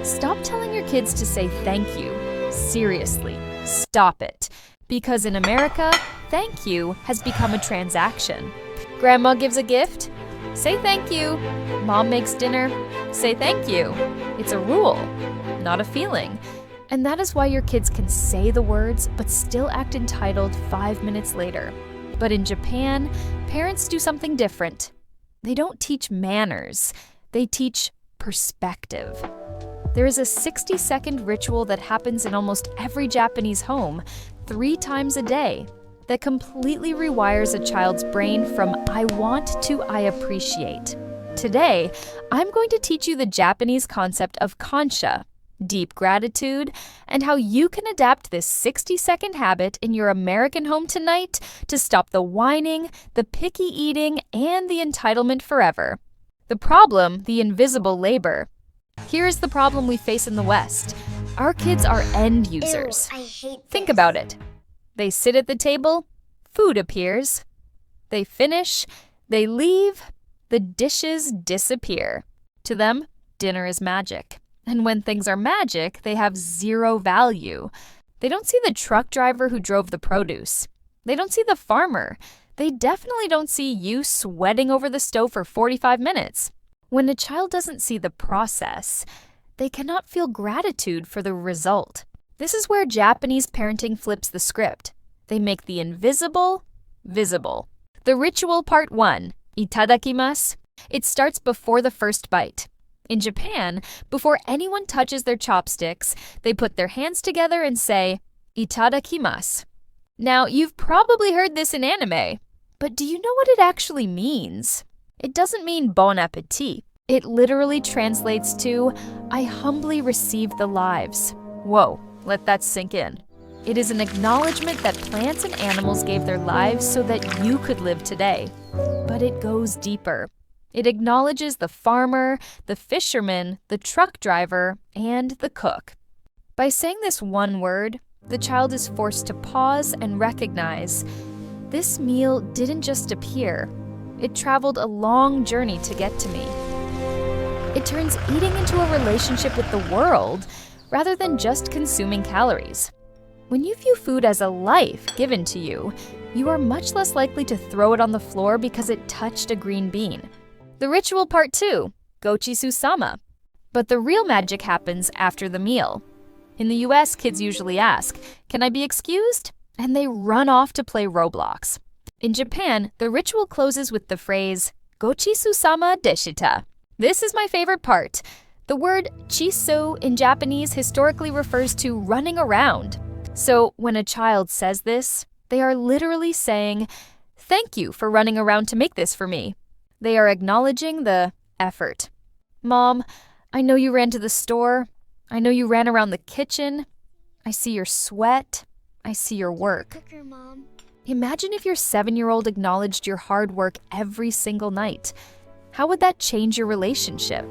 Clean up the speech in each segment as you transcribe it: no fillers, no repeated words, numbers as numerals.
Stop telling your kids to say thank you. Seriously, stop it. Because in America, thank you has become a transaction. Grandma gives a gift? Say thank you. Mom makes dinner? Say thank you. It's a rule, not a feeling. And that is why your kids can say the words but still act entitled 5 minutes later. But in Japan, parents do something different. They don't teach manners, they teach perspective. There is a 60-second ritual that happens in almost every Japanese home 3 times a day that completely rewires a child's brain from I want to I appreciate. Today, I'm going to teach you the Japanese concept of Kansha, deep gratitude, and how you can adapt this 60-second habit in your American home tonight to stop the whining, the picky eating, and the entitlement forever. The problem, the invisible labor. Here is the problem we face in the West. Our kids are end users. Ew, I hate Think this. about it. They sit at the table, food appears. They finish, they leave, the dishes disappear. To them, dinner is magic. And when things are magic, they have zero value. They don't see the truck driver who drove the produce. They don't see the farmer. They definitely don't see you sweating over the stove for 45 minutes. When a child doesn't see the process, they cannot feel gratitude for the result. This is where Japanese parenting flips the script. They make the invisible visible. The ritual part 1, Itadakimasu. It starts before the first bite. In Japan, before anyone touches their chopsticks, they put their hands together and say, Itadakimasu. Now, you've probably heard this in anime, but do you know what it actually means? It doesn't mean bon appetit. It literally translates to, I humbly receive the lives. Whoa, let that sink in. It is an acknowledgement that plants and animals gave their lives so that you could live today. But it goes deeper. It acknowledges the farmer, the fisherman, the truck driver, and the cook. By saying this one word, the child is forced to pause and recognize this meal didn't just appear. It traveled a long journey to get to me. It turns eating into a relationship with the world rather than just consuming calories. When you view food as a life given to you, you are much less likely to throw it on the floor because it touched a green bean. The ritual part 2, Gochisousama. But the real magic happens after the meal. In the US, kids usually ask, "Can I be excused?" And they run off to play Roblox. In Japan, the ritual closes with the phrase, Gochisousama deshita. This is my favorite part. The word chiso in Japanese historically refers to running around. So when a child says this, they are literally saying, thank you for running around to make this for me. They are acknowledging the effort. Mom, I know you ran to the store. I know you ran around the kitchen. I see your sweat. I see your work. Cooker, Mom. Imagine if your 7-year-old acknowledged your hard work every single night. How would that change your relationship?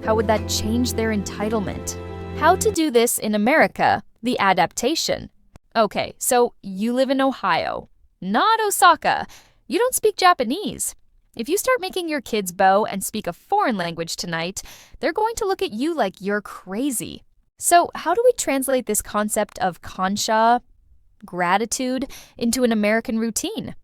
How would that change their entitlement? How to do this in America, the adaptation. Okay, so you live in Ohio, not Osaka. You don't speak Japanese. If you start making your kids bow and speak a foreign language tonight, they're going to look at you like you're crazy. So how do we translate this concept of kansha, gratitude, into an American routine?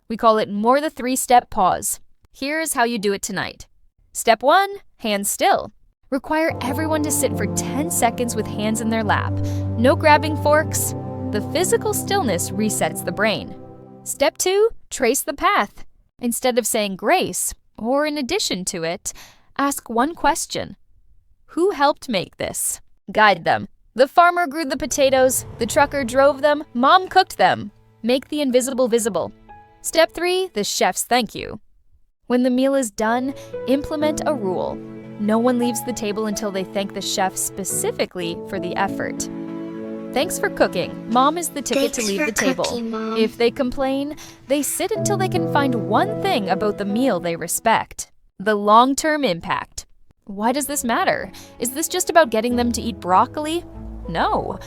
We call it more the 3-step pause. Here's how you do it tonight. Step 1, hands still. Require everyone to sit for 10 seconds with hands in their lap. No grabbing forks. The physical stillness resets the brain. Step 2, trace the path. Instead of saying grace, or in addition to it, ask one question. Who helped make this? Guide them. The farmer grew the potatoes, the trucker drove them, mom cooked them. Make the invisible visible. Step 3, the chef's thank you. When the meal is done, implement a rule. No one leaves the table until they thank the chef specifically for the effort. Thanks for cooking. Mom is the ticket to leave the table. Cooking, Mom. If they complain, they sit until they can find one thing about the meal they respect. The long-term impact. Why does this matter? Is this just about getting them to eat broccoli? No.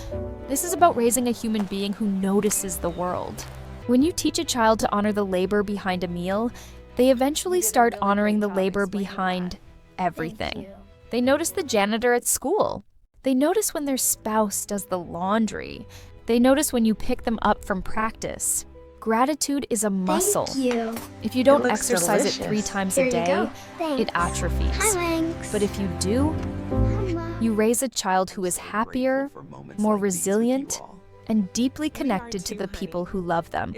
This is about raising a human being who notices the world. When you teach a child to honor the labor behind a meal, they eventually start honoring the labor behind everything. They notice the janitor at school. They notice when their spouse does the laundry. They notice when you pick them up from practice. Gratitude is a muscle. Thank you. If you don't looks exercise it delicious. 3 times Here a you day, go. Thanks. it atrophies. Hi, Wanks. But if you do, Hi, Mom. you raise a child who is happier, more resilient, and deeply connected to the people who love them.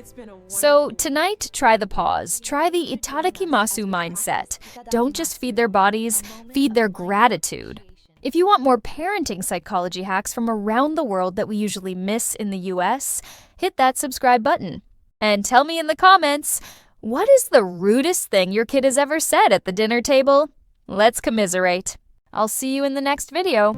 So tonight, try the pause. Try the Itadakimasu mindset. Don't just feed their bodies, feed their gratitude. If you want more parenting psychology hacks from around the world that we usually miss in the US, hit that subscribe button. And tell me in the comments, what is the rudest thing your kid has ever said at the dinner table? Let's commiserate. I'll see you in the next video.